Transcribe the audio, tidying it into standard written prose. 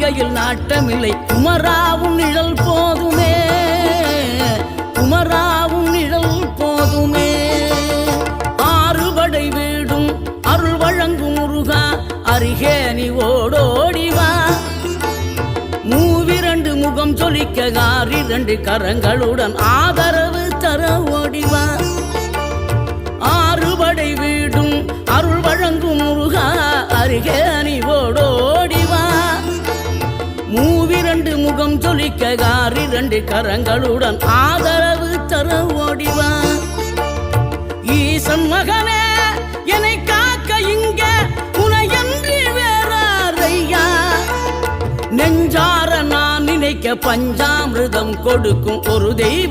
வாழ்க்கையில் நாட்டமில்லை குமராவும் நிழல் போதுமே, குமராவும் நிழல் போதுமே. ஆறுபடை வீடும் அருள் வழங்கும் முருகா அருகே நீ ஓடோடிவா. மூவிரண்டு முகம் சொலிக்க ஆறிரண்டு கரங்களுடன் ஆதரவு தர ஓடிவா. ஆறுபடை வீடும் அருள் வழங்கும் முருகா அருகே நீ ஓடோடிவா. மூவிரண்டு முகம் சொலிக்க ஆறிரண்டு கரங்களுடன் ஆதரவு தர ஓடிவா. ஈசன் மகனே என்னை காக்க இங்க உனையன்றி வேறாரையா. நெஞ்சார நான் நினைக்க பஞ்சாமிர்தம் கொடுக்கும் ஒரு தெய்வம்